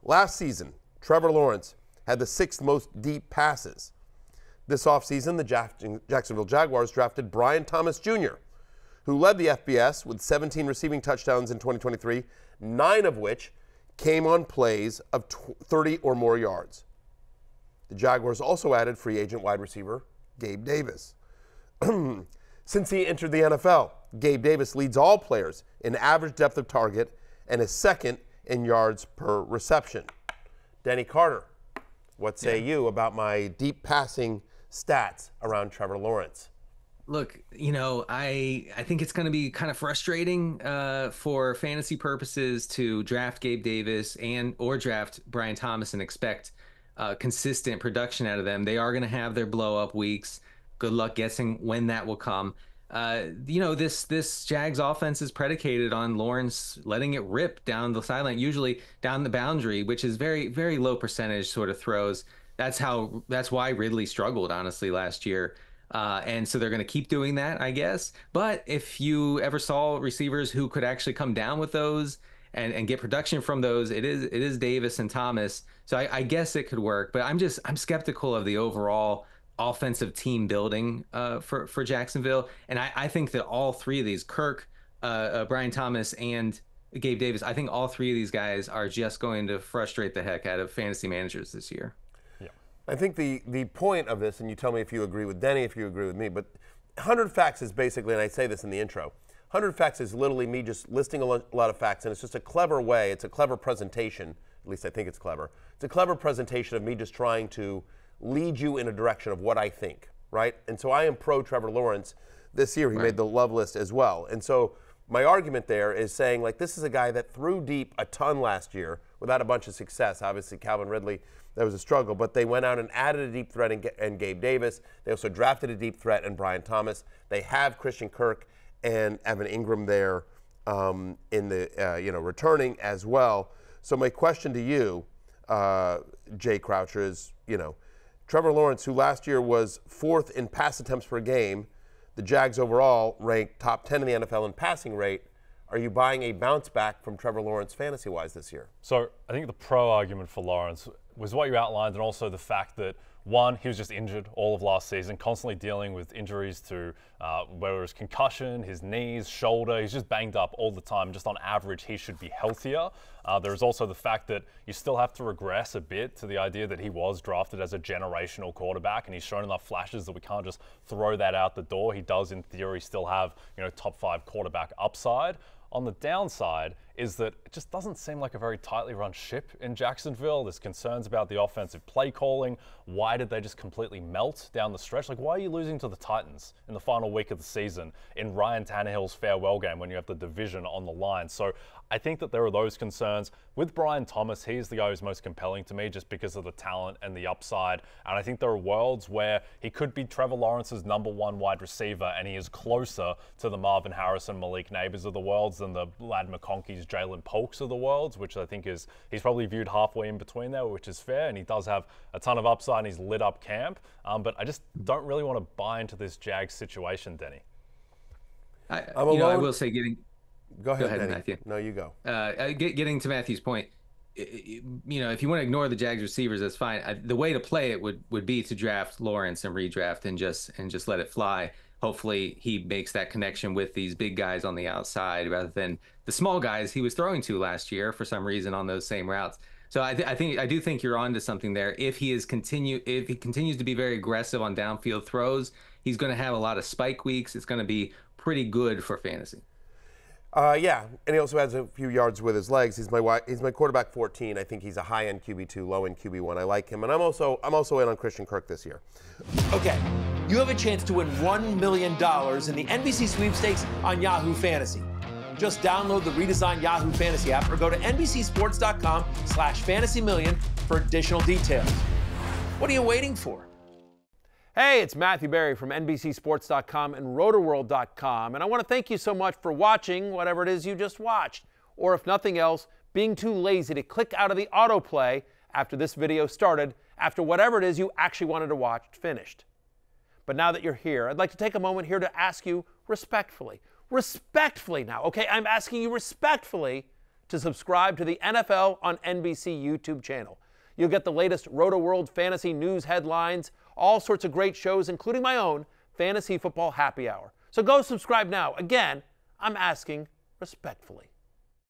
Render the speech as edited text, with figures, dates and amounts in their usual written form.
Last season, Trevor Lawrence had the 6th most deep passes. This offseason, the Jacksonville Jaguars drafted Brian Thomas Jr., who led the FBS with 17 receiving touchdowns in 2023, 9 of which came on plays of 30 or more yards. The Jaguars also added free agent wide receiver Gabe Davis. Since he entered the NFL, Gabe Davis leads all players in average depth of target and is second in yards per reception. Denny Carter, what say you about my deep passing stats around Trevor Lawrence? Look, I think it's going to be kind of frustrating for fantasy purposes to draft Gabe Davis or draft Brian Thomas and expect consistent production out of them. They are going to have their blow-up weeks. Good luck guessing when that will come. This Jags offense is predicated on Lawrence letting it rip down the sideline, usually down the boundary, which is very, very low percentage sort of throws. That's why Ridley struggled, honestly, last year. And so they're going to keep doing that, I guess. But if you ever saw receivers who could actually come down with those and get production from those, it is Davis and Thomas. So I guess it could work. But I'm skeptical of the overall offensive team building for Jacksonville. And I think that all three of these, Kirk, Brian Thomas, and Gabe Davis, I think all three of these guys are just going to frustrate the heck out of fantasy managers this year. I think the point of this, and you tell me if you agree with Denny, if you agree with me, but 100 Facts is basically, and I say this in the intro, 100 Facts is literally me just listing a lot of facts, and it's just a clever way, it's a clever presentation, at least I think it's clever. It's a clever presentation of me just trying to lead you in a direction of what I think, right? And so I am pro Trevor Lawrence this year. He made the love list as well. And so my argument there is saying, like, this is a guy that threw deep a ton last year without a bunch of success. Obviously, Calvin Ridley, that was a struggle, but they went out and added a deep threat in Gabe Davis. They also drafted a deep threat in Brian Thomas. They have Christian Kirk and Evan Ingram there in the returning as well. So my question to you, Jay Croucher, is Trevor Lawrence, who last year was 4th in pass attempts per game, the Jags overall ranked top 10 in the NFL in passing rate. Are you buying a bounce back from Trevor Lawrence fantasy-wise this year? So I think the pro argument for Lawrence was what you outlined, and also the fact that, one, he was just injured all of last season, constantly dealing with injuries to whether it was concussion, his knees, shoulder. He's just banged up all the time. Just on average, he should be healthier. There's also the fact that you still have to regress a bit to the idea that he was drafted as a generational quarterback, and he's shown enough flashes that we can't just throw that out the door. He does, in theory, still have top 5 quarterback upside. On the downside is that it just doesn't seem like a very tightly run ship in Jacksonville. There's concerns about the offensive play calling. Why did they just completely melt down the stretch? Like, why are you losing to the Titans in the final week of the season in Ryan Tannehill's farewell game when you have the division on the line? So I think that there are those concerns. With Brian Thomas, he's the guy who's most compelling to me just because of the talent and the upside. And I think there are worlds where he could be Trevor Lawrence's #1 wide receiver, and he is closer to the Marvin Harrison, Malik Neighbors of the worlds than the Lad McConkey's, Jalen Polks of the worlds, which I think he's probably viewed halfway in between there, which is fair. And he does have a ton of upside, and he's lit up camp. But I just don't really want to buy into this Jags situation, Denny. I will say Go ahead, Denny. Matthew. No, you go. Getting to Matthew's point, if you want to ignore the Jags receivers, that's fine. The way to play it would be to draft Lawrence and redraft and just let it fly. Hopefully he makes that connection with these big guys on the outside rather than the small guys he was throwing to last year for some reason on those same routes. So I do think you're onto something there. If he continues to be very aggressive on downfield throws, he's going to have a lot of spike weeks. It's going to be pretty good for fantasy. Yeah, and he also has a few yards with his legs. He's my quarterback 14. I think he's a high-end QB2, low-end QB1. I like him, and I'm also in on Christian Kirk this year. Okay, you have a chance to win $1 million in the NBC Sweepstakes on Yahoo Fantasy. Just download the redesigned Yahoo Fantasy app or go to NBCSports.com/fantasymillion for additional details. What are you waiting for? Hey, it's Matthew Berry from NBCSports.com and Rotoworld.com, and I want to thank you so much for watching whatever it is you just watched, or if nothing else, being too lazy to click out of the autoplay after this video started, after whatever it is you actually wanted to watch finished. But now that you're here, I'd like to take a moment here to ask you respectfully now, okay? I'm asking you respectfully to subscribe to the NFL on NBC YouTube channel. You'll get the latest Roto-World fantasy news headlines, all sorts of great shows, including my own Fantasy Football Happy Hour. So go subscribe now. Again, I'm asking respectfully.